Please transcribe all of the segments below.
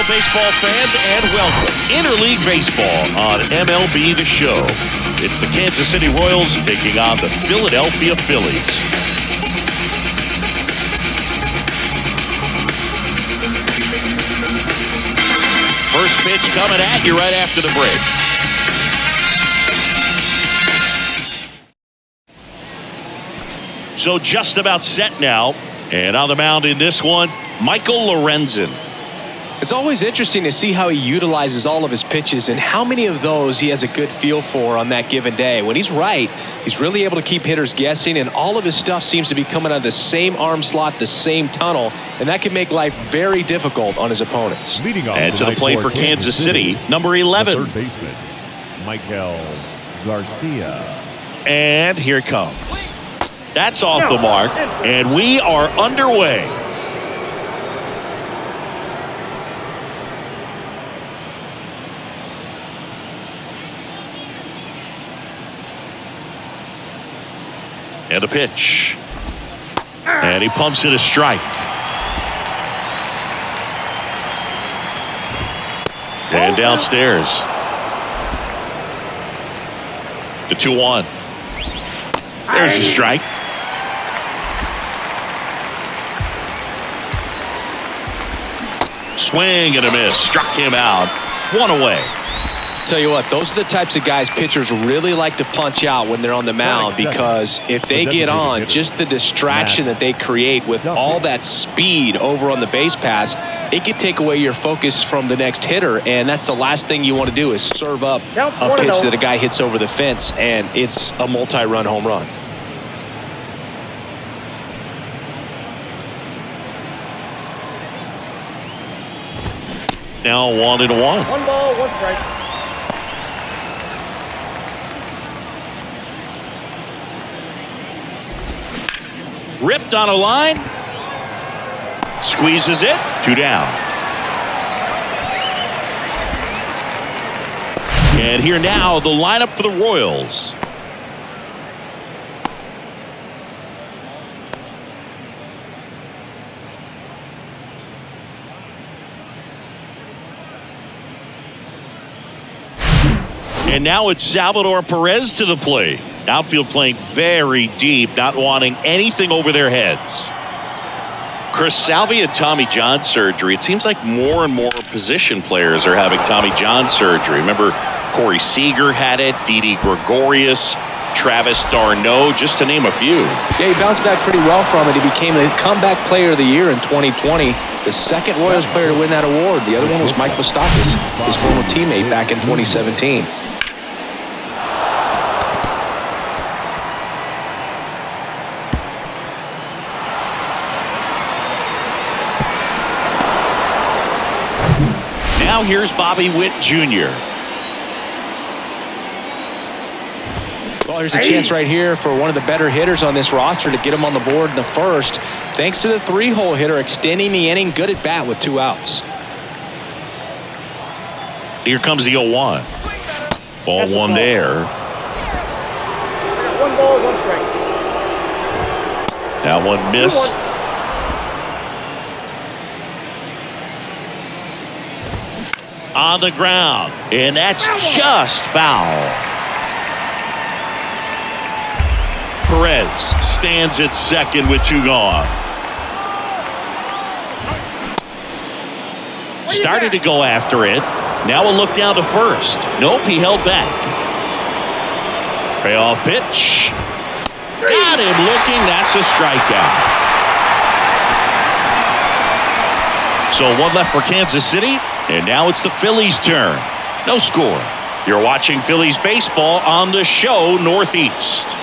baseball fans, and welcome Interleague Baseball on MLB The Show. It's the Kansas City Royals taking on the Philadelphia Phillies. First pitch coming at you right after the break. So just about set now. And on the mound in this one, Michael Lorenzen. It's always interesting to see how he utilizes all of his pitches and how many of those he has a good feel for on that given day. When he's right, he's really able to keep hitters guessing, and all of his stuff seems to be coming out of the same arm slot, the same tunnel, and that can make life very difficult on his opponents. And to the plate for Kansas City, number 11. Third baseman, Michael Garcia. And here it comes. That's off the mark, and we are underway. And a pitch. And he pumps it a strike. And downstairs. The 2-1. There's a strike. Swing and a miss. Struck him out. One away. Tell you what, those are the types of guys pitchers really like to punch out when they're on the mound, because if they get on, just the distraction that they create with all that speed over on the base pass, it could take away your focus from the next hitter, and that's the last thing you want to do is serve up a pitch that a guy hits over the fence, and it's a multi-run home run. Now 1-1. 1 ball, 1 strike. Ripped on a line. Squeezes it. 2 down. And here now, the lineup for the Royals. And now it's Salvador Perez to the plate. Outfield playing very deep, not wanting anything over their heads. Chris Salvi had Tommy John surgery. It seems like more and more position players are having Tommy John surgery. Remember, Corey Seager had it, Didi Gregorius, Travis d'Arnaud, just to name a few. Yeah, he bounced back pretty well from it. He became the comeback player of the year in 2020. The second Royals player to win that award. The other one was Mike Moustakas, his former teammate back in 2017. Now here's Bobby Witt Jr. Well, here's a chance right here for one of the better hitters on this roster to get him on the board in the first, thanks to the 3-hole hitter extending the inning. Good at bat with 2 outs. Here comes the 0-1. Ball 1 there. 1 ball, 1 strike. That one missed. On the ground, and that's just foul. Perez stands at second with 2 gone. Started to go after it. Now a look down to first. Nope, he held back. Payoff pitch. Got him looking. That's a strikeout. So 1 left for Kansas City. And now it's the Phillies' turn. No score. You're watching Phillies baseball on the show Northeast.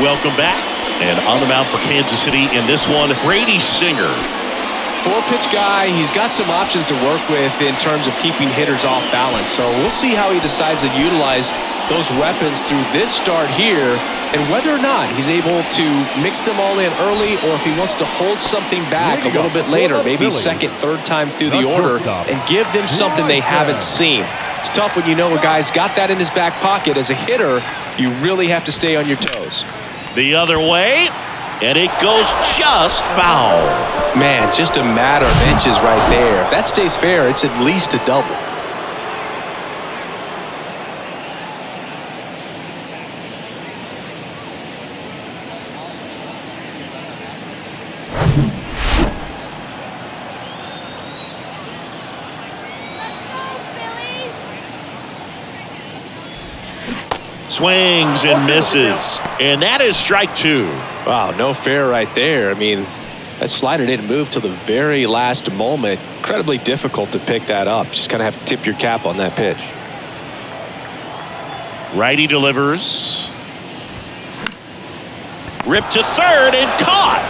Welcome back. And on the mound for Kansas City in this one, Brady Singer. 4-pitch guy. He's got some options to work with in terms of keeping hitters off balance. So we'll see how he decides to utilize those weapons through this start here, and whether or not he's able to mix them all in early, or if he wants to hold something back a little bit later, maybe second, third time through the order, and give them something they haven't seen. It's tough when you know a guy's got that in his back pocket. As a hitter, you really have to stay on your toes. The other way, And it goes just foul. Man, just a matter of inches right there. If that stays fair, it's at least a double. Swings and misses. And that is strike two. Wow, no fair right there. I mean, that slider didn't move till the very last moment. Incredibly difficult to pick that up. Just kind of have to tip your cap on that pitch. Righty delivers. Ripped to third and caught.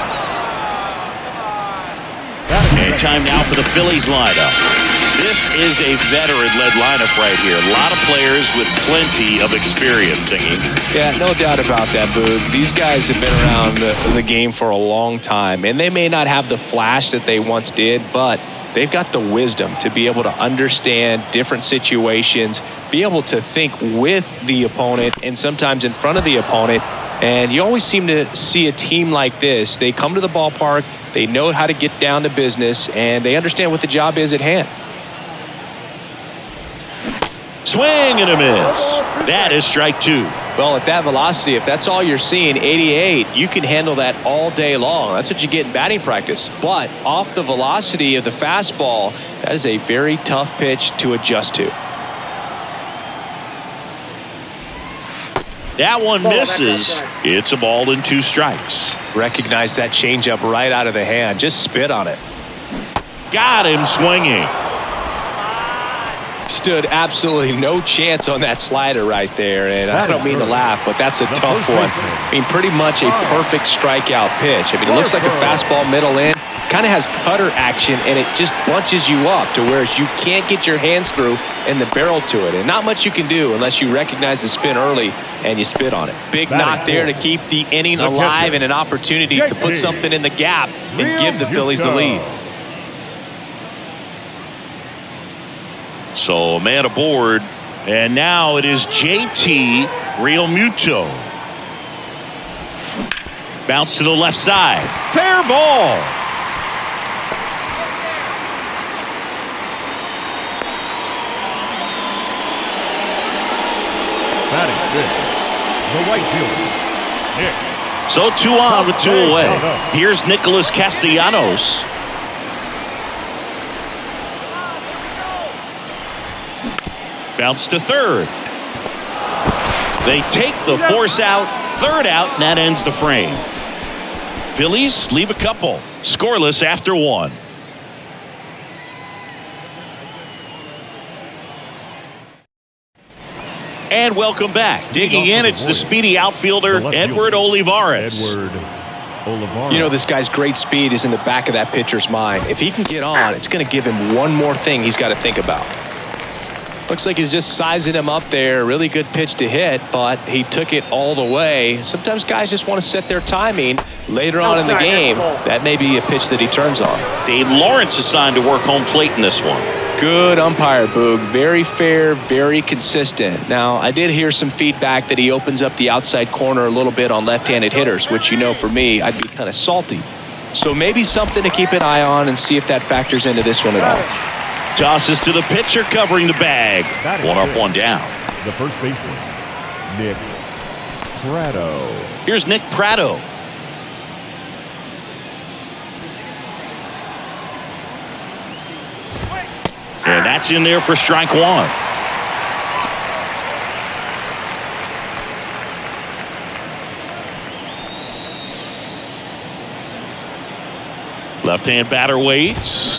And time now for the Phillies lineup. This is a veteran-led lineup right here. A lot of players with plenty of experience singing. Yeah, no doubt about that, Boog. These guys have been around the game for a long time, and they may not have the flash that they once did, but they've got the wisdom to be able to understand different situations, be able to think with the opponent and sometimes in front of the opponent. And you always seem to see a team like this. They come to the ballpark, they know how to get down to business, and they understand what the job is at hand. Swing and a miss. That is strike two. Well, at that velocity, if that's all you're seeing, 88, you can handle that all day long. That's what you get in batting practice. But off the velocity of the fastball, that is a very tough pitch to adjust to. That one misses. It's a ball and two strikes. Recognize that changeup right out of the hand. Just spit on it. Got him swinging. Stood absolutely no chance on that slider right there. And I don't mean to laugh, but that's a tough one. I mean, pretty much a perfect strikeout pitch. I mean, it looks like a fastball middle in. Kind of has cutter action, and it just bunches you up to where you can't get your hands through and the barrel to it. And not much you can do unless you recognize the spin early and you spit on it. Big knock there to keep the inning alive and an opportunity to put something in the gap and give the Phillies the lead. So a man aboard, and now it is JT Realmuto. Bounce to the left side. Fair ball. Batting fifth, the right fielder, Nick. So 2 on with 2 away. Here's Nicholas Castellanos. Bounce to third. They take the force out, third out, and that ends the frame. Phillies leave a couple, scoreless after 1. And welcome back. Digging in, it's the speedy outfielder, Edward Olivares. You know, this guy's great speed is in the back of that pitcher's mind. If he can get on, it's going to give him one more thing he's got to think about. Looks like he's just sizing him up there. Really good pitch to hit, but he took it all the way. Sometimes guys just want to set their timing later on in the game. That may be a pitch that he turns on. Dave Lawrence assigned to work home plate in this one. Good umpire, Boog. Very fair, very consistent. Now, I did hear some feedback that he opens up the outside corner a little bit on left-handed hitters, which, you know, for me, I'd be kind of salty. So maybe something to keep an eye on and see if that factors into this one at all. Tosses to the pitcher covering the bag. 1 up, 1 down. The first baseman, Nick Prado. Here's Nick Prado. And that's in there for strike 1. Left-hand batter waits.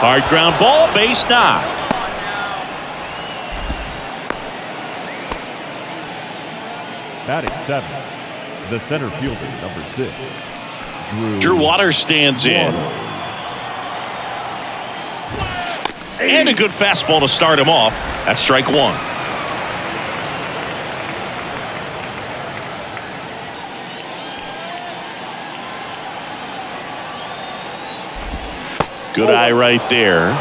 Hard ground ball, base knock. Batting 7, the center fielder, number 6, Drew Waters stands in. And a good fastball to start him off. That's strike 1. Good eye right there.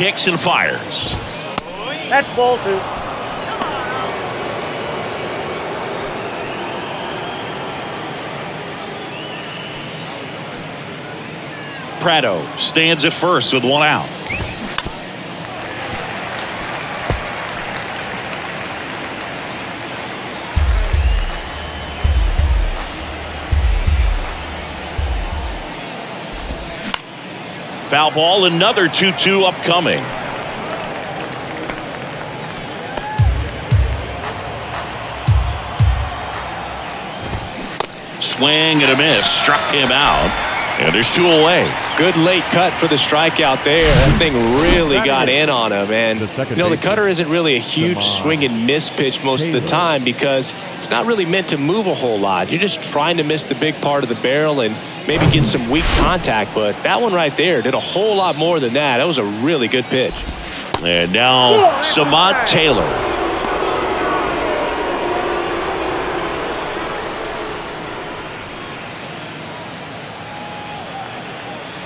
kicks and fires. That's ball 2. Prado stands at first with 1 out. Foul ball, another 2-2 upcoming. Swing and a miss, struck him out. And there's 2 away. Good late cut for the strikeout there. That thing really got in on him. And, the cutter isn't really a huge swing and miss pitch most of the time because it's not really meant to move a whole lot. You're just trying to miss the big part of the barrel and maybe get some weak contact. But that one right there did a whole lot more than that. That was a really good pitch. And now Samad Taylor.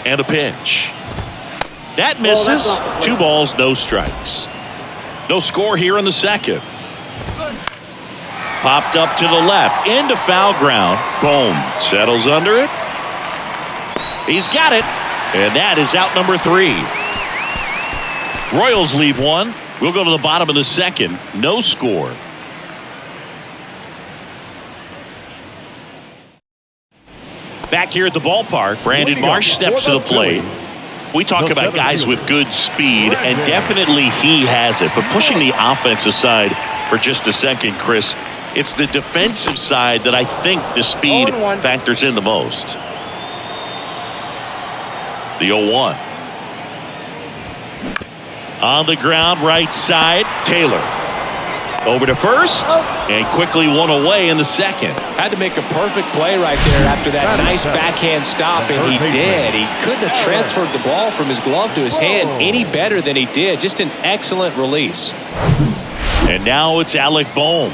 And a pitch. That misses. 2 balls, no strikes. No score here in the second. Popped up to the left. Into foul ground. Boom. Settles under it. He's got it. And that is out number 3. Royals leave 1. We'll go to the bottom of the second. No score. Back here at the ballpark, Brandon Marsh steps to the plate. We talk about guys with good speed, and definitely he has it. But pushing the offensive side for just a second, Chris, it's the defensive side that I think the speed factors in the most. The 0-1. On the ground, right side, Taylor. Over to first, and quickly 1 away in the second. Had to make a perfect play right there after that nice backhand stop, and he did. He couldn't have transferred the ball from his glove to his hand any better than he did. Just an excellent release. And now it's Alec Bohm.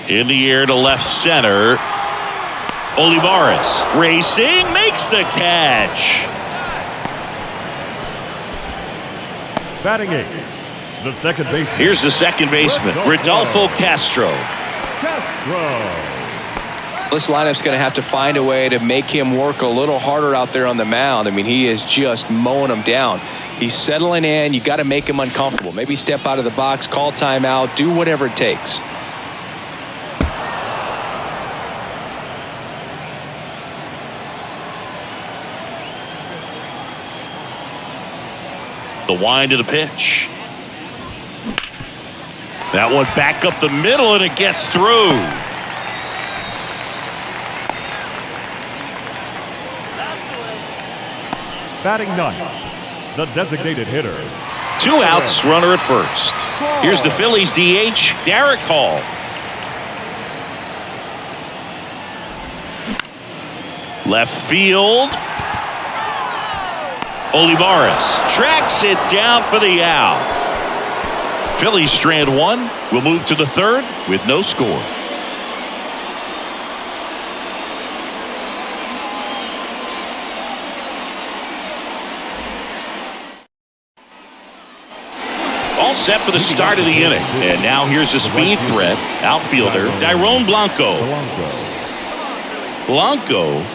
In the air to left center. Olivares racing, makes the catch. Batting 8, the second baseman. Here's the second baseman, Rodolfo Castro. This lineup's going to have to find a way to make him work a little harder out there on the mound. I mean, he is just mowing them down. He's settling in. You got to make him uncomfortable. Maybe step out of the box, call timeout, do whatever it takes. The wind of the pitch. That one back up the middle, and it gets through. Batting 9, the designated hitter. 2 outs, runner at first. Here's the Phillies DH, Derek Hall. Left field. Olivares tracks it down for the out. Phillies strand 1. We'll move to the third with no score. All set for the start of the inning. And now here's the speed threat. Outfielder Dairon Blanco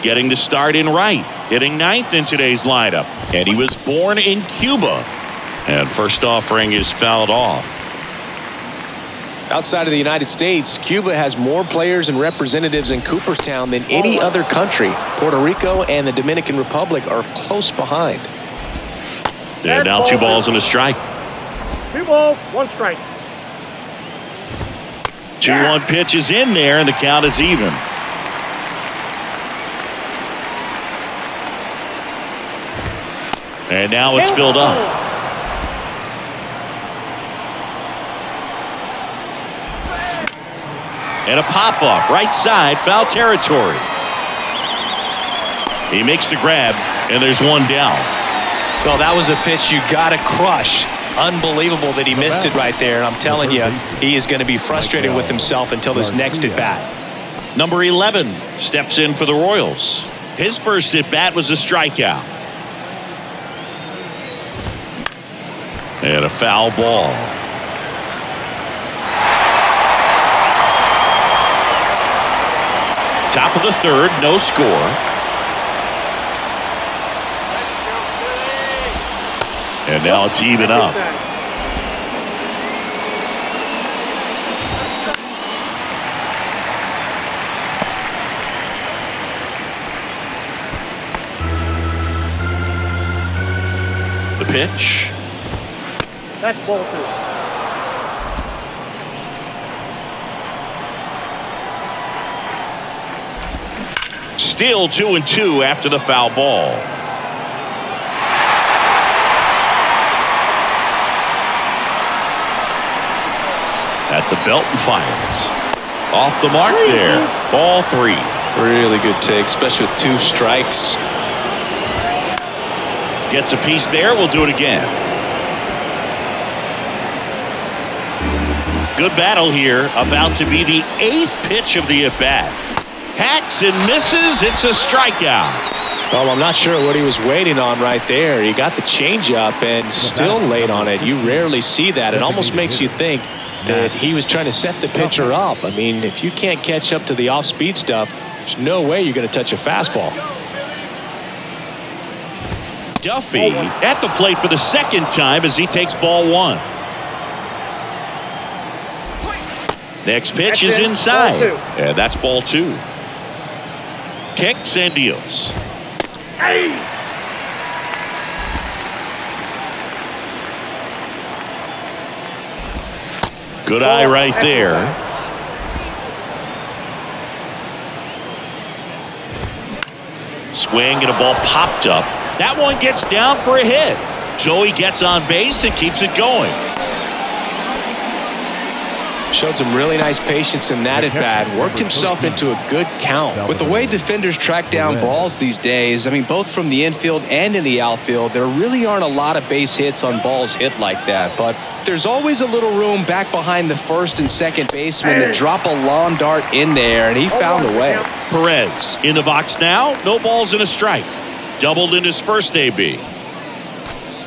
getting the start in right, hitting 9th in today's lineup. And he was born in Cuba. And first offering is fouled off. Outside of the United States, Cuba has more players and representatives in Cooperstown than any other country. Puerto Rico and the Dominican Republic are close behind. And now 2 balls and a strike. 2 balls, 1 strike. 2-1 pitch is in there, and the count is even. And now it's filled up. And a pop-up, right side, foul territory. He makes the grab, and there's 1 down. Well, that was a pitch you got to crush. Unbelievable that he missed it right there. And I'm telling you, he is going to be frustrated with himself until his next at bat. Number 11 steps in for the Royals. His first at bat was a strikeout. And a foul ball. Top of the third, no score. And now it's even up. The pitch. That's ball 2. Still 2-2 after the foul ball. At the belt and fires. Off the mark there. Ball 3. Really good take, especially with 2 strikes. Gets a piece there. We'll do it again. Good battle here. About to be the 8th pitch of the at-bat. Hacks and misses. It's a strikeout. Well, I'm not sure what he was waiting on right there. He got the changeup and still late on it. You rarely see that. It almost makes you think that he was trying to set the pitcher up. I mean, if you can't catch up to the off-speed stuff, there's no way you're going to touch a fastball. Duffy at the plate for the second time as he takes ball 1. Next pitch is inside. And that's ball 2. Kicks and deals. Hey! Good eye right there. Swing and a ball popped up. That one gets down for a hit. Joey gets on base and keeps it going. Showed some really nice patience in that at-bat. Worked himself into a good count. With the way defenders track down balls these days, I mean, both from the infield and in the outfield, there really aren't a lot of base hits on balls hit like that. But there's always a little room back behind the first and second baseman to drop a lawn dart in there, and he found a way. Perez in the box now. No balls and a strike. Doubled in his first AB.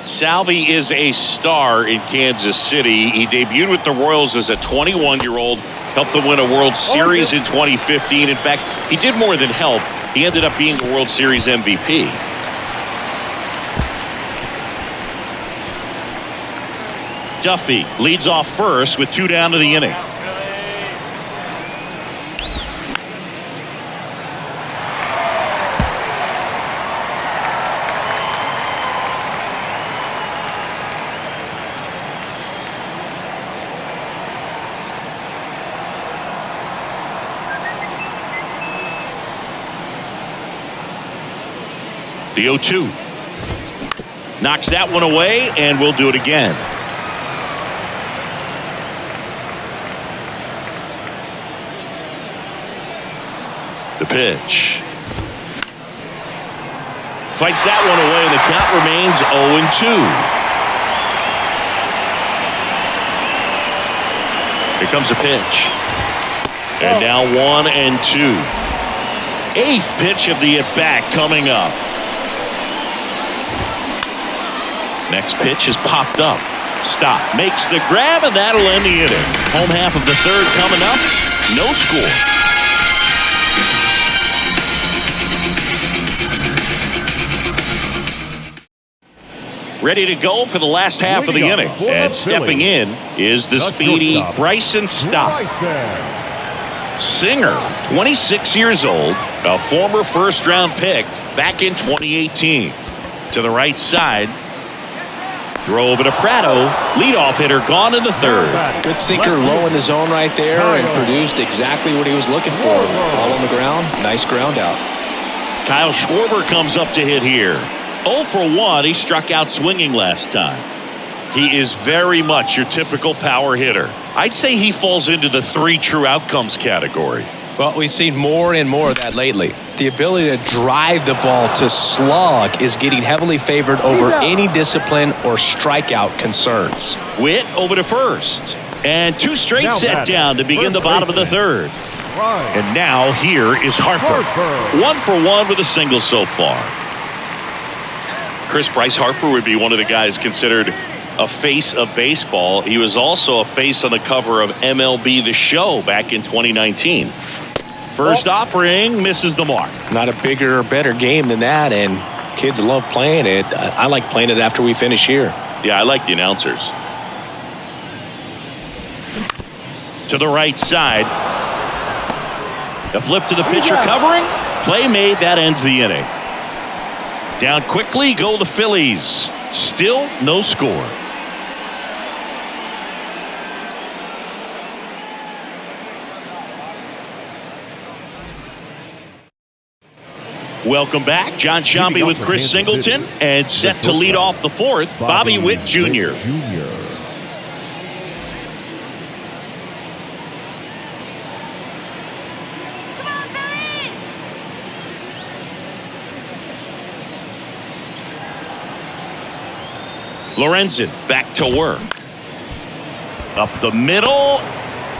Salvi is a star in Kansas City. He debuted with the Royals as a 21-year-old, helped them win a World Series in 2015. In fact, he did more than help. He ended up being the World Series MVP. Duffy leads off first with 2 down to the inning. The 0-2. Knocks that one away, and we'll do it again. The pitch. Fights that one away, and the count remains 0-2. Here comes a pitch. And now 1-2. 8th pitch of the at-bat coming up. Next pitch is popped up. Stop. Makes the grab, and that'll end the inning. Home half of the third coming up. No score. Ready to go for the last half of the inning. And stepping in is the speedy Bryson Stott. Singer, 26 years old, a former first-round pick back in 2018. To the right side. Throw over to Prado. Leadoff hitter gone in the third. Good sinker low in the zone right there and produced exactly what he was looking for. Ball on the ground. Nice ground out. Kyle Schwarber comes up to hit here. 0 for 1. He struck out swinging last time. He is very much your typical power hitter. I'd say he falls into the 3 true outcomes category. Well, we've seen more and more of that lately. The ability to drive the ball to slug is getting heavily favored over any discipline or strikeout concerns. Witt over to first. And 2 straight set down to begin the bottom of the third. And now here is Harper. 1 for 1 with a single so far. Bryce Harper would be one of the guys considered a face of baseball. He was also a face on the cover of MLB The Show back in 2019. First offering misses the mark. Not a bigger or better game than that, and kids love playing it. I like playing it after we finish here. Yeah, I like the announcers. To the right side. A flip to the pitcher covering. Play made. That ends the inning. Down quickly go the Phillies. Still no score. Welcome back. John Sciambi with Chris Singleton, and set to lead off the fourth, Bobby Witt Jr. Lorenzen back to work. Up the middle.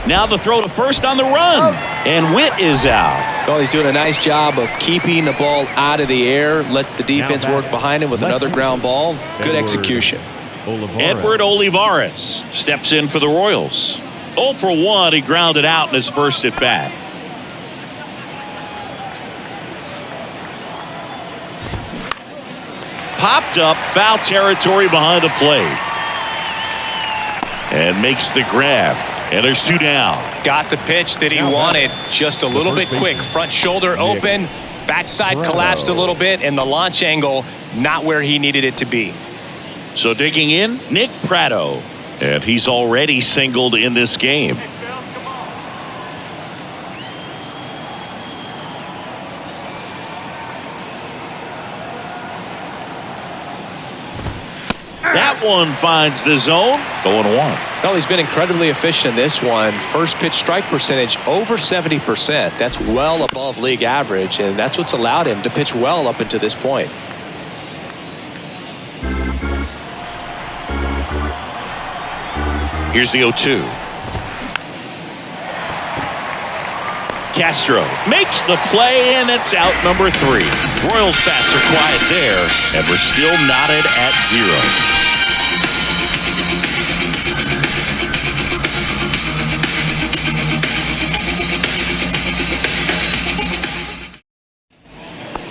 Now the throw to first on the run. And Witt is out. Well, he's doing a nice job of keeping the ball out of the air. Lets the defense work behind him with another ground ball. Good execution. Edward Olivares steps in for the Royals. 0 for 1. He grounded out in his first at bat. Popped up, foul territory behind the plate. And makes the grab. And there's 2 down. Got the pitch that he wanted. Just a little bit quick. Front shoulder open. Backside collapsed a little bit. And the launch angle not where he needed it to be. So digging in, Nick Pratto. And he's already singled in this game. That one finds the zone. 0-1. Well, he's been incredibly efficient in this one. First pitch strike percentage over 70%. That's well above league average, and that's what's allowed him to pitch well up until this point. Here's the 0-2. Castro makes the play, and it's out number 3. Royals bats are quiet there, and we're still knotted at 0.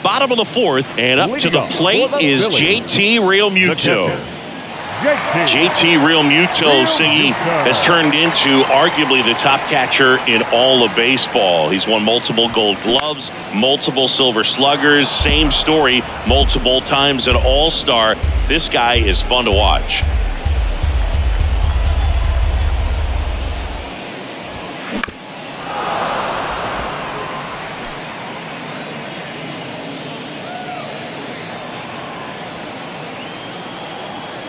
Bottom of the fourth, and up to the plate is JT Realmuto. JT Realmuto, Siggy, has turned into arguably the top catcher in all of baseball. He's won multiple Gold Gloves, multiple Silver Sluggers, same story, multiple times an All-Star. This guy is fun to watch.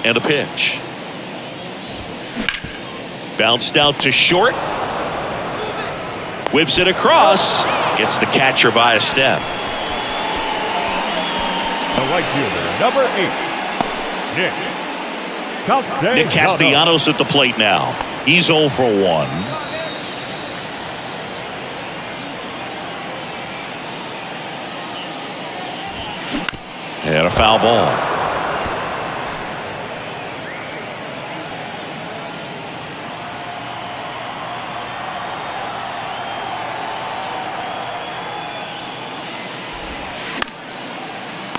And a pitch. Bounced out to short. Whips it across. Gets the catcher by a step. The right fielder, number 8, Nick Castellanos at the plate now. He's 0 for 1. And a foul ball.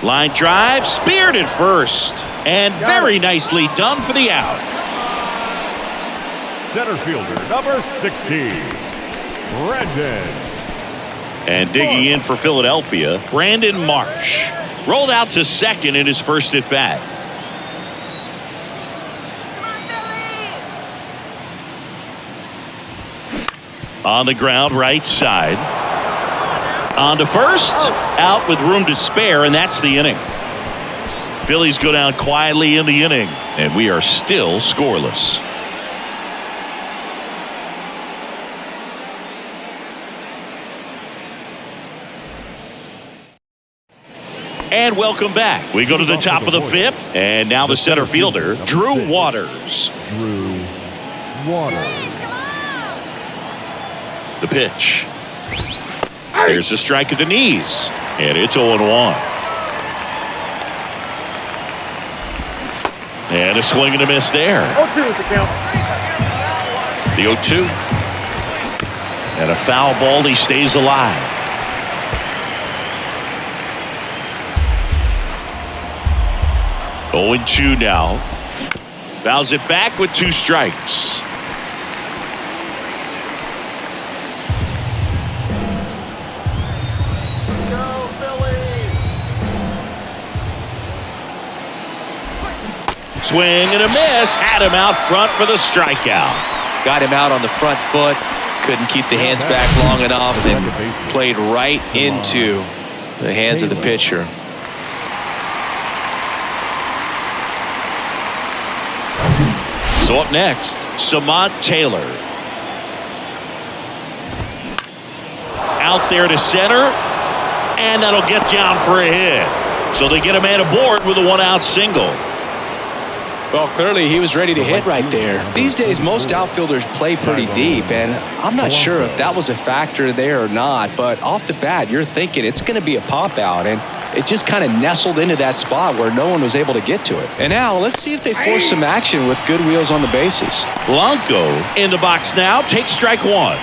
Line drive, speared at first, and very nicely done for the out. Center fielder, number 60, Brandon. And digging in for Philadelphia, Brandon Marsh. Rolled out to second in his first at bat. On the ground, right side. On to first, out with room to spare, and that's the inning. Phillies go down quietly in the inning, and we are still scoreless. And welcome back. We go to the top of the fifth, and now the center fielder, Drew Waters. The pitch. Here's a strike at the knees, and it's 0-1. And a swing and a miss there. 0-2 is the count. The 0-2. And a foul ball. He stays alive. Oh, 0-2 now. Fouls it back with 2 strikes. Go, Phillies. Swing and a miss. Had him out front for the strikeout. Got him out on the front foot. Couldn't keep the hands back long enough and played right into the hands of the pitcher. So up next, Samant Taylor. Out there to center, and that'll get down for a hit. So they get a man aboard with a 1-out single. Well, clearly he was ready to hit right there. These days, most outfielders play pretty deep, and I'm not sure if that was a factor there or not, but off the bat, you're thinking it's going to be a pop-out, and it just kind of nestled into that spot where no one was able to get to it. And now, let's see if they force some action with good wheels on the bases. Blanco in the box now, takes strike 1.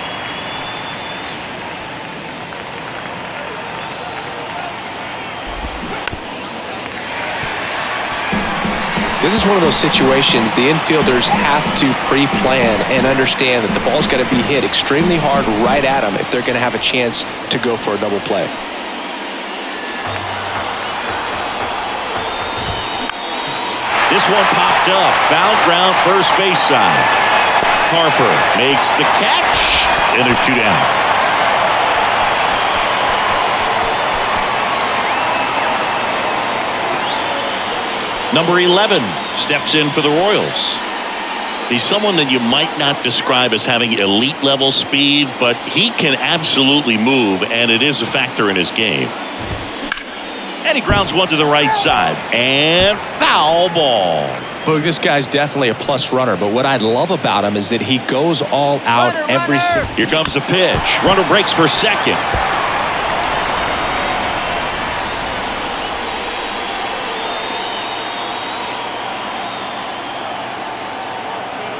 This is one of those situations the infielders have to pre-plan and understand that the ball's got to be hit extremely hard right at them if they're going to have a chance to go for a double play. This one popped up. Foul ground first base side. Harper makes the catch, and there's 2 down. Number 11 steps in for the Royals. He's someone that you might not describe as having elite level speed, but he can absolutely move, and it is a factor in his game. And he grounds one to the right side, and foul ball. Boog, this guy's definitely a plus runner, but what I love about him is that he goes all out every single. Here comes the pitch. Runner breaks for second.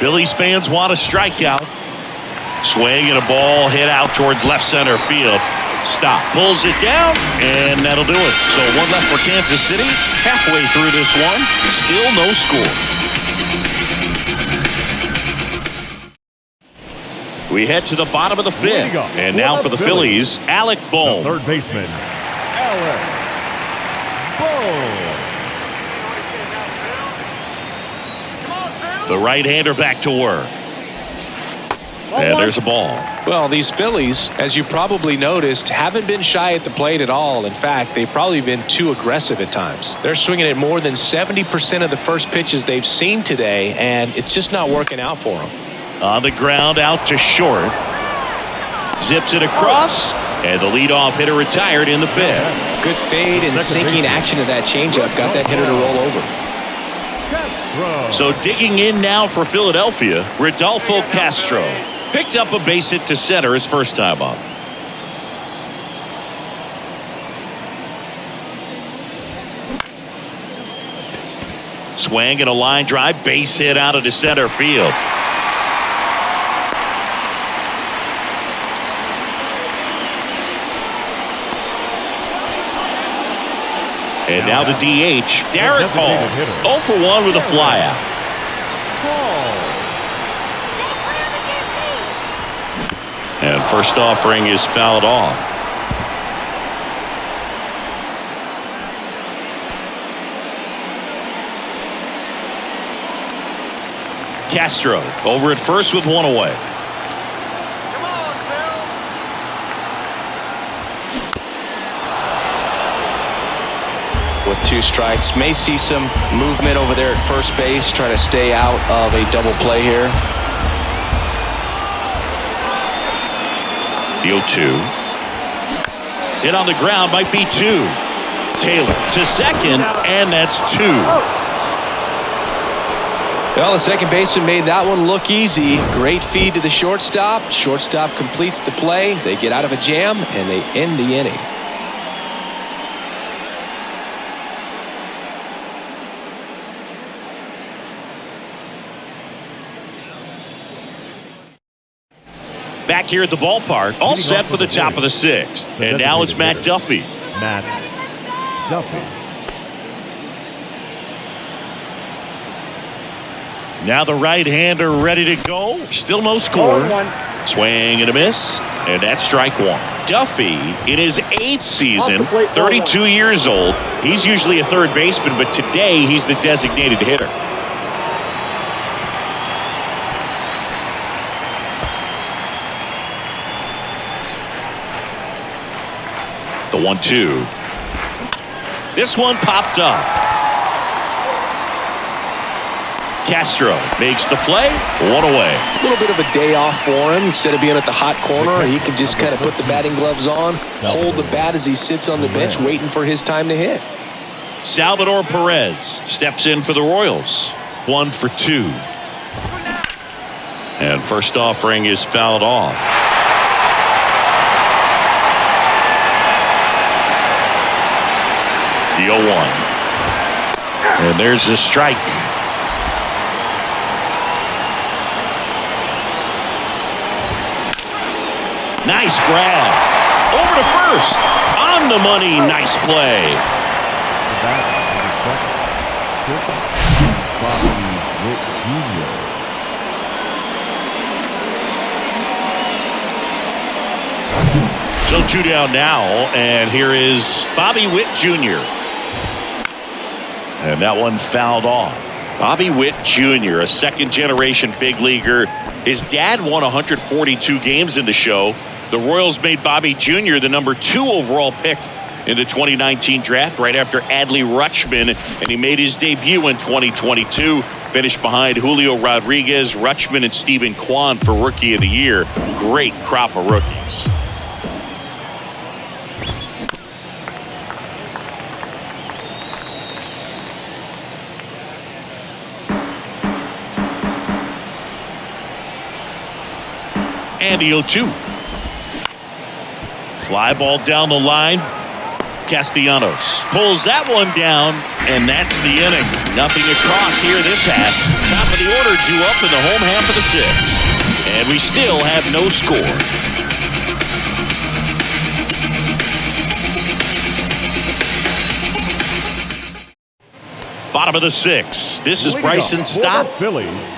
Phillies fans want a strikeout. Swing and a ball hit out towards left center field. Stop. Pulls it down, and that'll do it. So 1 left for Kansas City. Halfway through this one. Still no score. We head to the bottom of the 5th. And now for the Phillies, Alec Bohm. Third baseman, Alec Bohm. The right-hander back to work. And there's a ball. Well, these Phillies, as you probably noticed, haven't been shy at the plate at all. In fact, they've probably been too aggressive at times. They're swinging at more than 70% of the first pitches they've seen today, and it's just not working out for them. On the ground, out to short. Zips it across, and the leadoff hitter retired in the 5th. Good fade and sinking action of that changeup got that hitter to roll over. So digging in now for Philadelphia, Rodolfo Castro. Picked up a base hit to center his first time up. Swing and a line drive, base hit out into center field. And now the DH, Derek Hall, 0 for 1 with a flyout. And first offering is fouled off. Castro over at first with 1 away. With 2 strikes, may see some movement over there at first base, trying to stay out of a double play here. The 0-2. Hit on the ground, might be 2. Taylor to second, and that's 2. Well, the second baseman made that one look easy. Great feed to the shortstop. Shortstop completes the play. They get out of a jam, and they end the inning. Back here at the ballpark, all set for the top of the sixth. And now it's Matt Duffy. Matt Duffy. Now the right-hander ready to go. Still no score. Swing and a miss. And that's strike one. Duffy, in his 8th season, 32 years old. He's usually a third baseman, but today he's the designated hitter. The 1-2. This one popped up. Castro makes the play. One away. A little bit of a day off for him. Instead of being at the hot corner, he can just kind of put the batting gloves on, hold the bat as he sits on the bench waiting for his time to hit. Salvador Perez steps in for the Royals. 1 for 2. And first offering is fouled off. The 0-1. And there's the strike. Nice grab. Over to first. On the money. Nice play. So 2 down now. And here is Bobby Witt Jr. And that one fouled off. Bobby Witt Jr., a second-generation big leaguer. His dad won 142 games in the show. The Royals made Bobby Jr. the number 2 overall pick in the 2019 draft right after Adley Rutschman, and he made his debut in 2022. Finished behind Julio Rodriguez, Rutschman, and Stephen Kwan for Rookie of the Year. Great crop of rookies. And the 0-2. Fly ball down the line. Castellanos pulls that one down, and that's the inning. Nothing across here this half. Top of the order due up in the home half of the sixth. And we still have no score. Bottom of the sixth. This is Bryson's stop.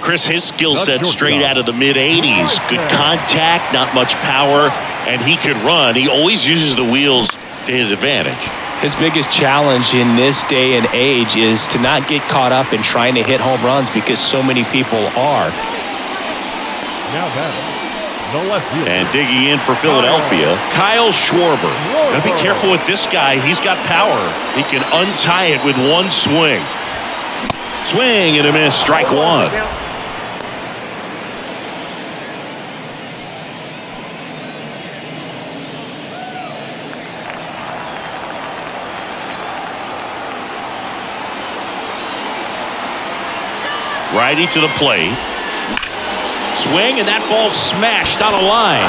Chris, his skill set straight out of the mid-80s. Good contact, not much power, and he can run. He always uses the wheels to his advantage. His biggest challenge in this day and age is to not get caught up in trying to hit home runs because so many people are. Now batting, the left field. And digging in for Philadelphia, Kyle Schwarber. Gotta be careful with this guy. He's got power. He can untie it with one swing. Swing and a miss. Strike one. Righty to the plate. Swing, and that ball smashed on a line.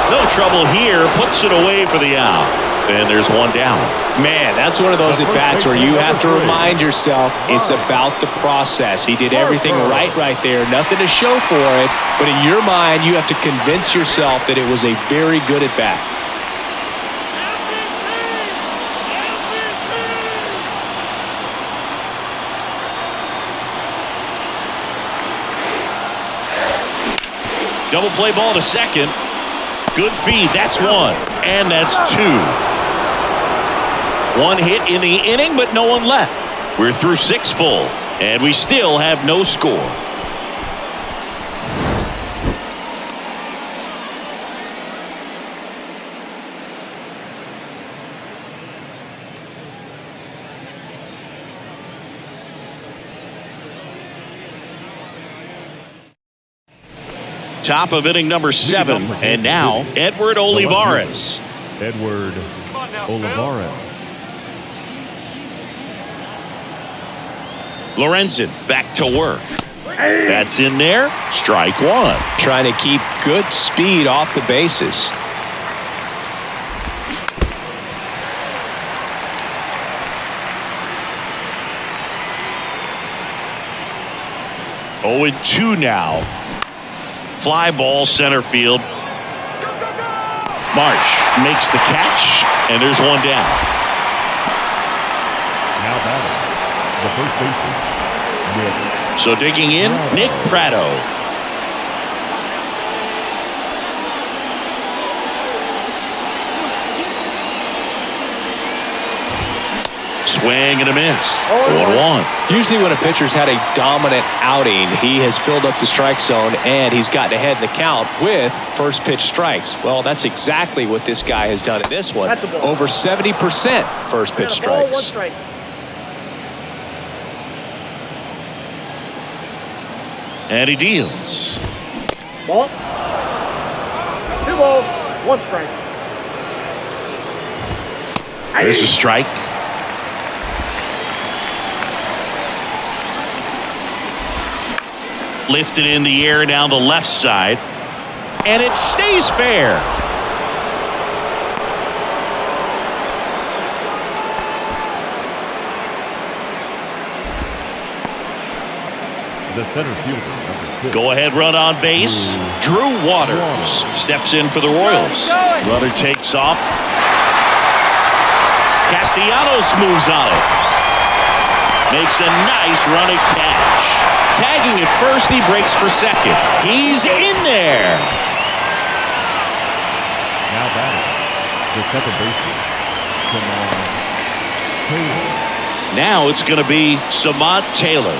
No trouble here. Puts it away for the out. And there's one down. Man, that's one of those at-bats where you have to remind yourself it's about the process. He did everything right there. Nothing to show for it. But in your mind, you have to convince yourself that it was a very good at-bat. Double play ball to second. Good feed. That's one. And that's two. One hit in the inning, but no one left. We're through 6 full, and we still have no score. Top of inning number 7, and now Edward Olivares. Edward Olivares. Lorenzen back to work. That's in there. Strike one. Trying to keep good speed off the bases. Oh, 2 now. Fly ball center field. Marsh makes the catch, and there's one down. Now batting, the first baseman, Nick. So digging in, Nick Pratto. Swing and a miss. 1-1. Usually when a pitcher's had a dominant outing, he has filled up the strike zone and he's gotten ahead in the count with first pitch strikes. Well, that's exactly what this guy has done in this one. Over 70% first pitch strikes. And he deals. Ball. 2 balls, 1 strike. There's a strike. Lifted in the air down the left side. And it stays fair. The center fielder, number 6. Go ahead run on base. Drew Waters steps in for the Royals. Runner takes off. Castellanos moves on it. Makes a nice running catch. Tagging at first, he breaks for second. He's in there. Now batting, the second baseman, Taylor. Now it's going to be Samad Taylor.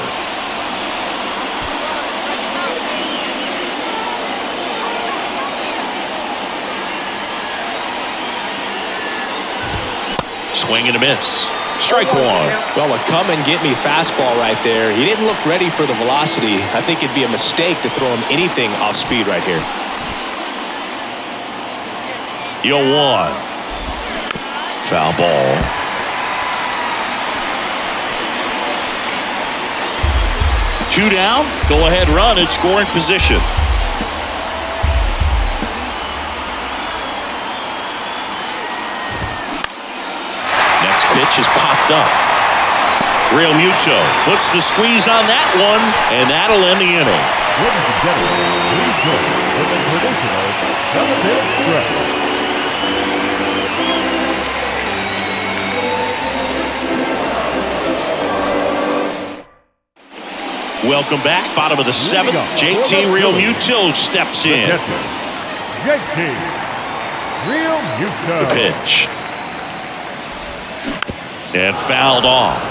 Swing and a miss. Strike one. Well, a come and get me fastball right there. He didn't look ready for the velocity. I think it'd be a mistake to throw him anything off speed right here. 0-1. Foul ball. Two down. Go ahead run in scoring position. Pitch is popped up. Real Muto puts the squeeze on that one, and that'll end the inning. Ladies and gentlemen, please join with the traditional 7-minute stretch. Welcome back. Bottom of the 7th. JT Real Muto steps in. JT Real Muto. The pitch. And fouled off.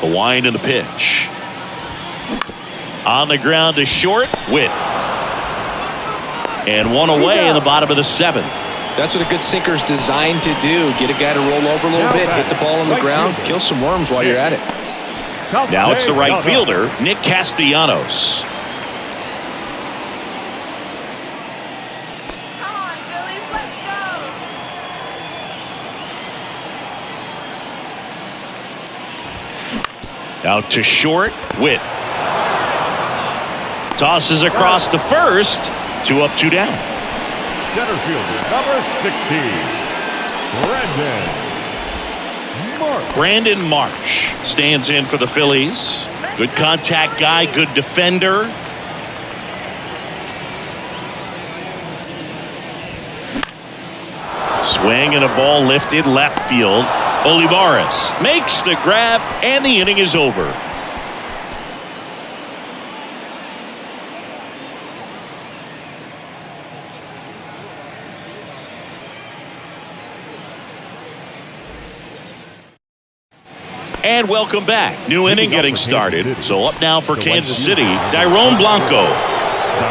The wind and the pitch. On the ground to short. Witt. And one away in the bottom of the 7th. That's what a good sinker's designed to do. Get a guy to roll over a little bit, hit the ball on the ground, kill some worms while you're at it. Now it's the right fielder, Nick Castellanos. Out to short, Witt. Tosses across to first. 2 up, 2 down. Center fielder, number 16, Brandon Marsh stands in for the Phillies. Good contact guy, good defender. Swing and a ball lifted left field. Olivares makes the grab, and the inning is over. And welcome back. New inning getting started. So up now for Kansas City, Dairon Blanco.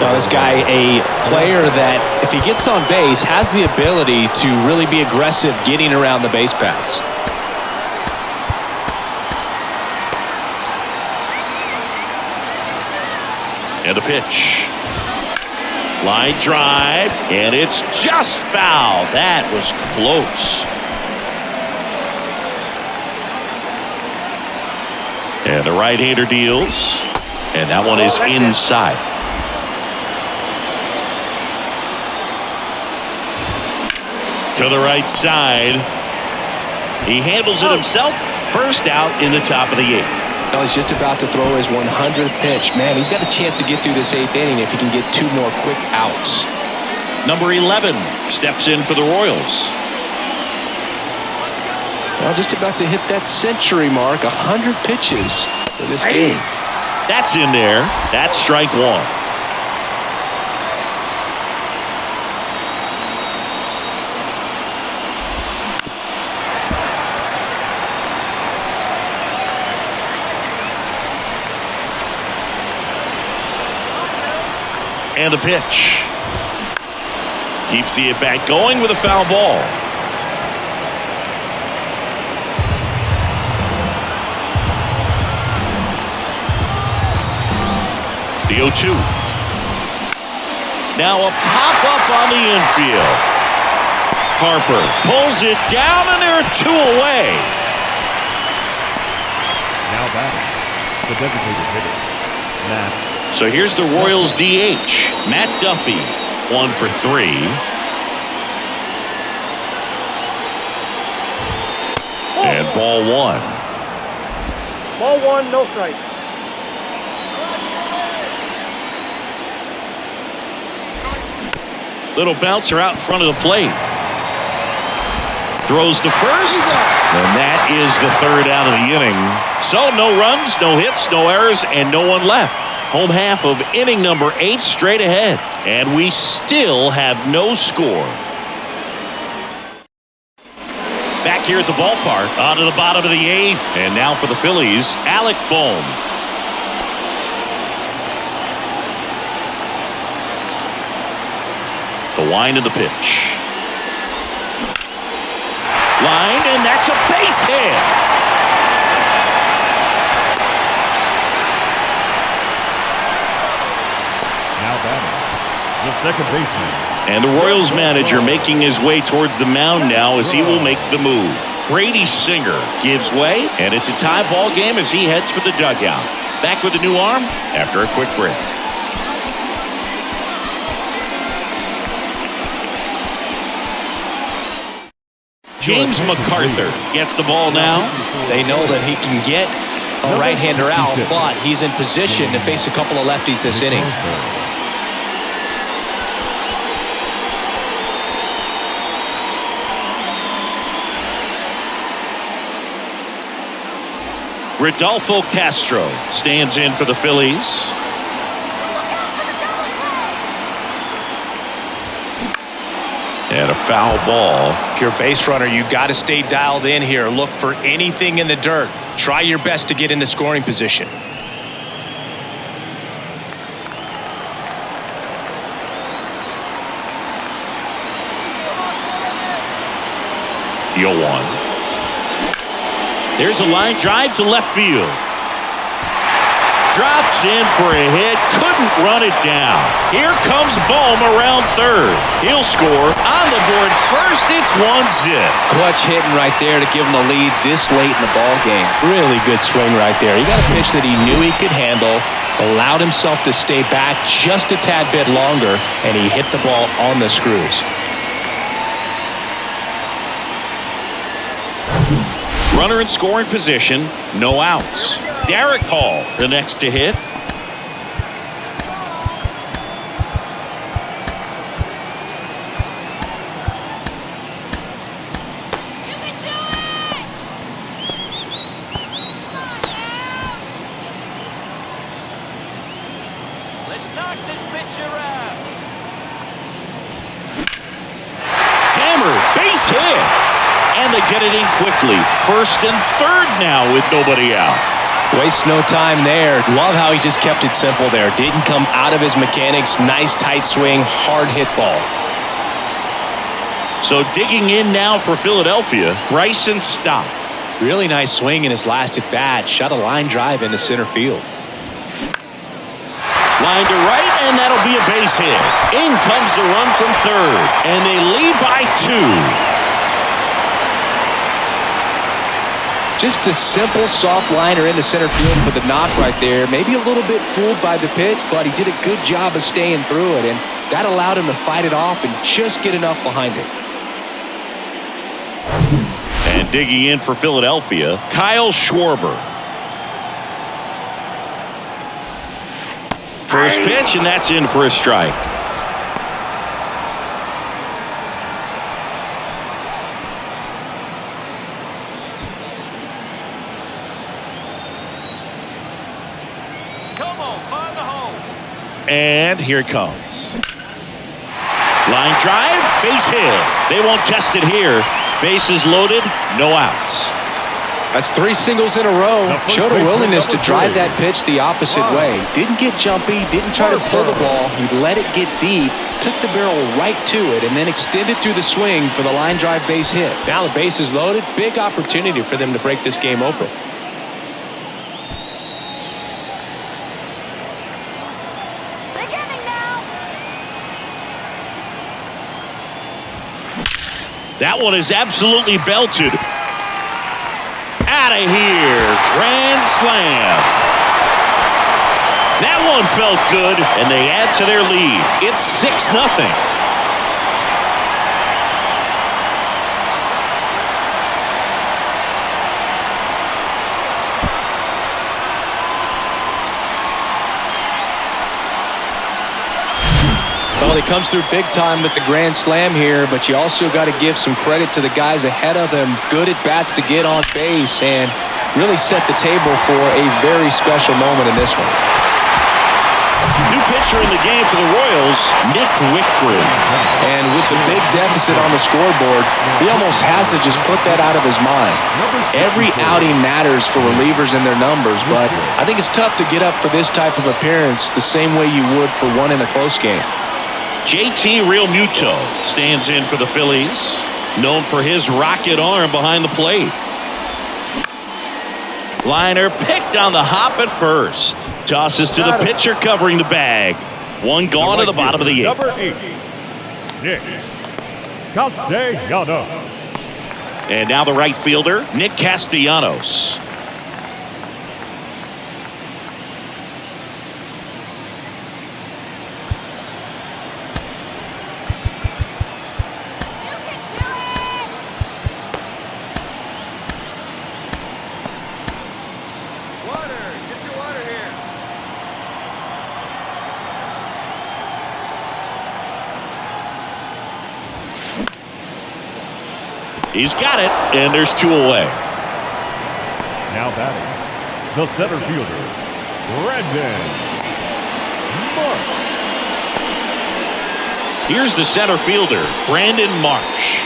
Now this guy, a player that if he gets on base has the ability to really be aggressive getting around the base paths. And a pitch. Line drive, and it's just foul. That was close. And the right-hander deals. And that one is inside. To the right side. He handles it himself. First out in the top of the 8th. Well, he's just about to throw his 100th pitch. Man, he's got a chance to get through this 8th inning if he can get 2 more quick outs. Number 11 steps in for the Royals. Well, just about to hit that century mark. 100 pitches for this game. That's in there. That's strike 1. And the pitch. Keeps the at-bat going with a foul ball. The 0-2. Now a pop-up on the infield. Harper pulls it down, and there are 2 away. Now batting, the designated hitter, Matt. So here's the Royals DH, Matt Duffy, 1 for 3. And ball 1. Ball 1, no strike. Little bouncer out in front of the plate. Throws to first. And that is the 3rd out of the inning. So no runs, no hits, no errors, and no one left. Home half of inning number 8 straight ahead. And we still have no score. Back here at the ballpark, on to the bottom of the 8th. And now for the Phillies, Alec Bohm. The wind of the pitch. Line, and that's a base hit. Now batting, the second baseman. And the Royals manager making his way towards the mound now as he will make the move. Brady Singer gives way, and it's a tie ball game as he heads for the dugout. Back with a new arm after a quick break. James MacArthur gets the ball now. They know that he can get a right-hander out, but he's in position to face a couple of lefties this inning. Rodolfo Castro stands in for the Phillies. And a foul ball. If you're a base runner, you got to stay dialed in here. Look for anything in the dirt. Try your best to get into scoring position. The 0-1. There's a line drive to left field. Drops in for a hit, couldn't run it down. Here comes Bohm around third. He'll score on the board first. It's 1-zip. Clutch hitting right there to give him the lead this late in the ball game. Really good swing right there. He got a pitch that he knew he could handle, allowed himself to stay back just a tad bit longer, and he hit the ball on the screws. Runner in scoring position, no outs. Derek Hall, the next to hit. Let's knock this pitcher out. Hammered, base hit. And they get it in quickly. First and third now with nobody out. Wastes no time there. Love how he just kept it simple there. Didn't come out of his mechanics. Nice tight swing, hard hit ball. So digging in now for Philadelphia, Bryson Stott. Really nice swing in his last at bat. Shot a line drive into center field. Line to right, and that'll be a base hit. In comes the run from third, and they lead by 2. Just a simple, soft liner into center field for the knock right there. Maybe a little bit fooled by the pitch, but he did a good job of staying through it, and that allowed him to fight it off and just get enough behind it. And digging in for Philadelphia, Kyle Schwarber. First pitch, and that's in for a strike. Come on, find the hole. And here it comes. Line drive, base hit. They won't test it here. Bases loaded, no outs. That's 3 singles in a row. Showed a willingness to drive that pitch the opposite way. Didn't get jumpy, didn't try to pull the ball. He let it get deep, took the barrel right to it, and then extended through the swing for the line drive base hit. Now the base is loaded. Big opportunity for them to break this game open. That one is absolutely belted. Out of here. Grand slam. That one felt good, and they add to their lead. It's 6-0. Well, he comes through big time with the grand slam here, but you also got to give some credit to the guys ahead of him. Good at bats to get on base and really set the table for a very special moment in this one. New pitcher in the game for the Royals, Nick Wickman. And with the big deficit on the scoreboard, he almost has to just put that out of his mind. Every outing matters for relievers and their numbers, but I think it's tough to get up for this type of appearance the same way you would for one in a close game. JT Realmuto stands in for the Phillies, known for his rocket arm behind the plate. Liner picked on the hop at first. Tosses to the pitcher covering the bag. One gone at the bottom of the 8th. Number 8, Nick Castellanos. And now the right fielder, Nick Castellanos. He's got it, and there's 2 away. Now batting, the center fielder, Brandon Marsh. Here's the center fielder, Brandon Marsh.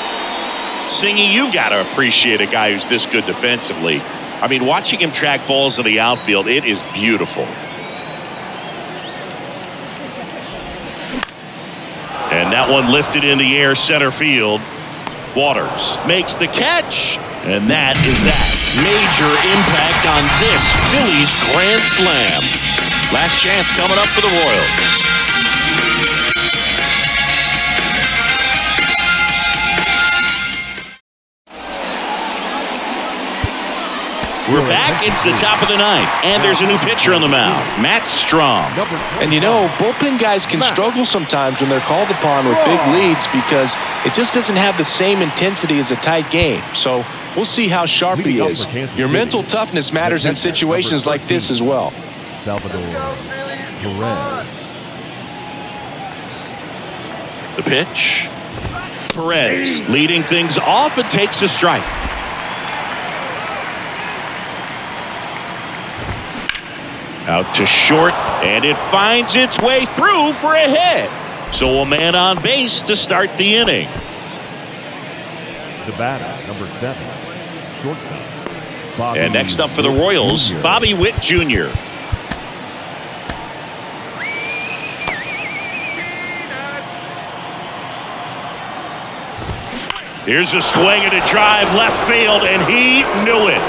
Singy, you got to appreciate a guy who's this good defensively. I mean, watching him track balls in the outfield, it is beautiful. And that one lifted in the air center field. Waters makes the catch, and that is that. Major impact on this Phillies grand slam. Last chance coming up for the Royals. We're back. It's the top of the 9th, and there's a new pitcher on the mound, Matt Strom. And you know, bullpen guys can struggle sometimes when they're called upon with big leads because it just doesn't have the same intensity as a tight game. So we'll see how sharp he is. Your mental toughness matters in situations like this as well. Salvador Perez. The pitch. Perez leading things off and takes a strike. Out to short, and it finds its way through for a hit. So a man on base to start the inning. The batter, number 7, shortstop. Bobby And next up for the Royals, Jr. Bobby Witt Jr. Here's a swing and a drive left field, and he knew it.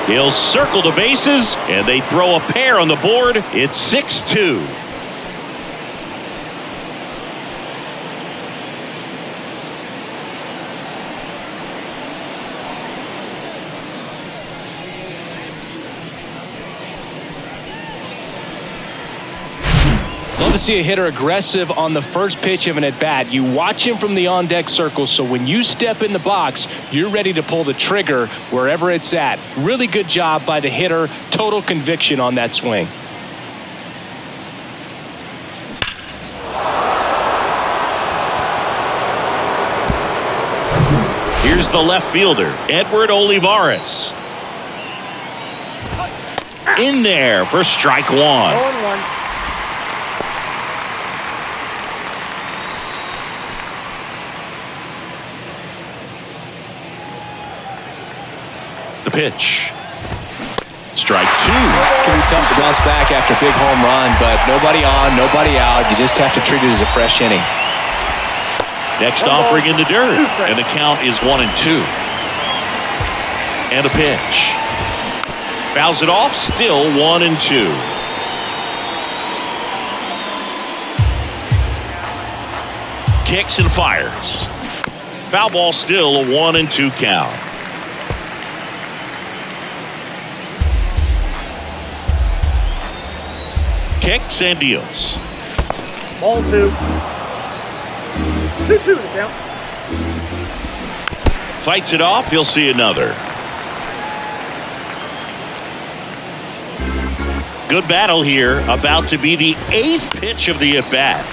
He'll circle the bases, and they throw a pair on the board. It's 6-2. Love to see a hitter aggressive on the first pitch of an at-bat. You watch him from the on-deck circle, so when you step in the box, you're ready to pull the trigger wherever it's at. Really good job by the hitter. Total conviction on that swing. Here's the left fielder, Edward Olivares. In there for strike one. 0-1. The pitch. Strike two. Can be tough to bounce back after a big home run, but nobody on, nobody out. You just have to treat it as a fresh inning. Next offering in the dirt, and the count is 1-2. And a pitch. Fouls it off, still 1-2. Kicks and fires. Foul ball, still a 1-2 count. Kicks and deals. Ball 2. 2-2 to count. Fights it off, he'll see another. Good battle here, about to be the 8th pitch of the at-bat.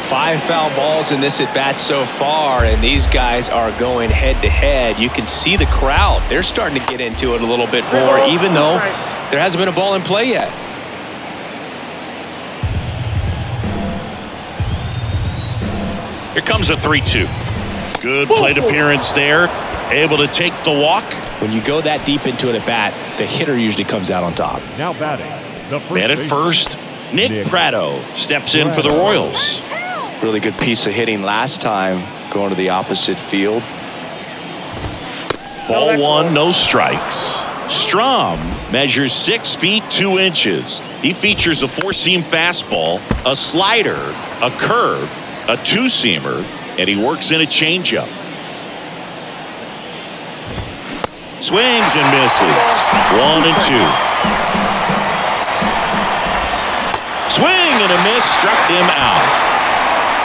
Five foul balls in this at-bat so far, and these guys are going head-to-head. You can see the crowd. They're starting to get into it a little bit more, even though there hasn't been a ball in play yet. Here comes a 3-2. Good plate appearance there. Able to take the walk. When you go that deep into an at-bat, the hitter usually comes out on top. Now batting. The first Man at baseman, first, Nick Pratto steps in for the Royals. Really good piece of hitting last time, going to the opposite field. Ball one, no strikes. Strom measures 6 feet 2 inches. He features a four-seam fastball, a slider, a curve, a two-seamer, and he works in a changeup. Swings and misses. 1-2. Swing and a miss, struck him out.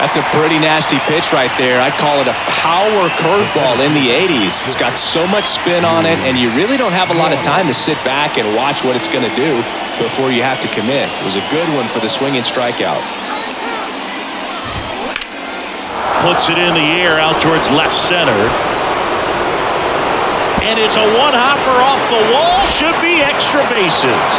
That's a pretty nasty pitch right there. I'd call it a power curveball in the 80s. It's got so much spin on it, and you really don't have a lot of time to sit back and watch what it's going to do before you have to commit. It was a good one for the swinging strikeout. Puts it in the air out towards left center. And it's a one-hopper off the wall. Should be extra bases.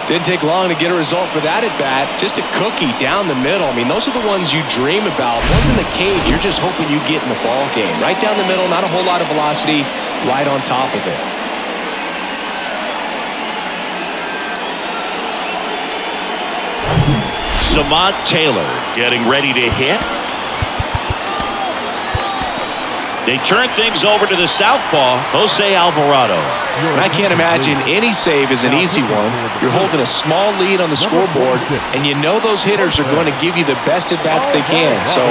Didn't take long to get a result for that at-bat. Just a cookie down the middle. I mean, those are the ones you dream about. Ones in the cage, you're just hoping you get in the ball game. Right down the middle, not a whole lot of velocity, right on top of it. Samant Taylor getting ready to hit. They turn things over to the southpaw, Jose Alvarado. And I can't imagine any save is an easy one. You're holding a small lead on the scoreboard, and you know those hitters are going to give you the best at-bats they can. So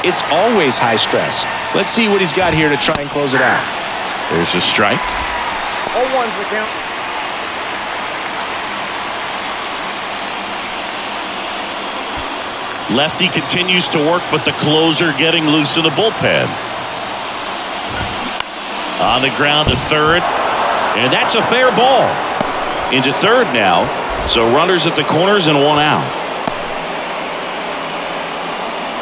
it's always high stress. Let's see what he's got here to try and close it out. There's a strike. 0-1's the count. Lefty continues to work, but the closer getting loose in the bullpen. On the ground to third, and that's a fair ball. Into third now, so runners at the corners and one out.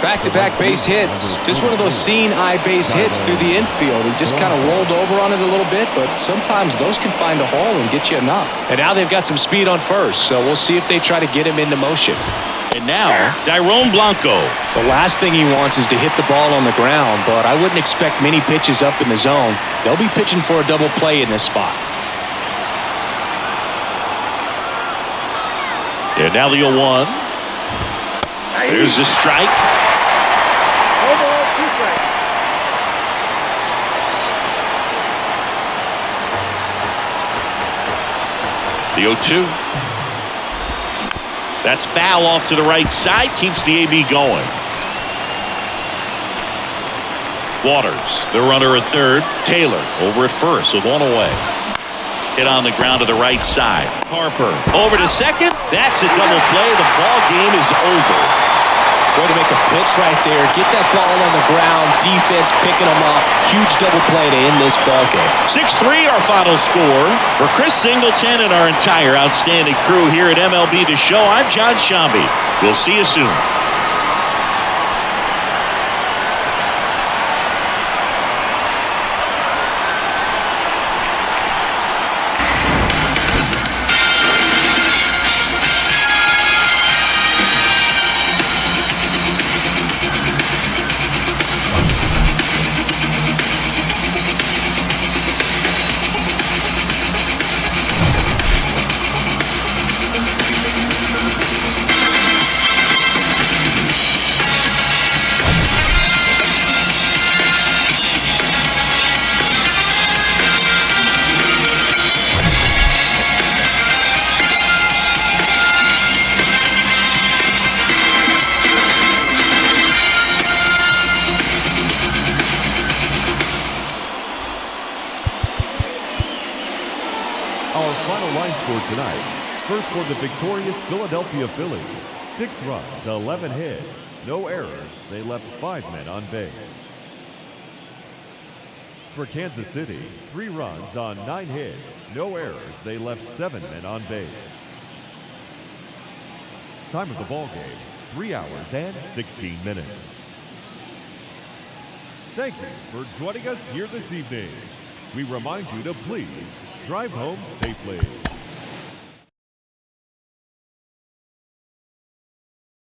Back-to-back base hits. Just one of those seeing-eye base hits through the infield. He just kind of rolled over on it a little bit, but sometimes those can find a hole and get you a knock. And now they've got some speed on first, so we'll see if they try to get him into motion. And now, Dairon Blanco. The last thing he wants is to hit the ball on the ground, but I wouldn't expect many pitches up in the zone. They'll be pitching for a double play in this spot. And now the 0-1. There's the strike. No ball, 2 strikes. The 0-2. That's foul off to the right side. Keeps the AB going. Waters, the runner at third. Taylor over at first with one away. Hit on the ground to the right side. Harper over to second. That's a double play. The ball game is over. Way to make a pitch right there. Get that ball on the ground. Defense picking them up. Huge double play to end this ball game. 6-3 our final score. For Chris Singleton and our entire outstanding crew here at MLB The Show, I'm John Shambi. We'll see you soon. Our final line score tonight. First for the victorious Philadelphia Phillies. 6 runs, 11 hits, no errors. They left 5 men on base. For Kansas City, 3 runs on 9 hits, no errors. They left 7 men on base. Time of the ball game, 3 hours and 16 minutes. Thank you for joining us here this evening. We remind you to please drive home safely.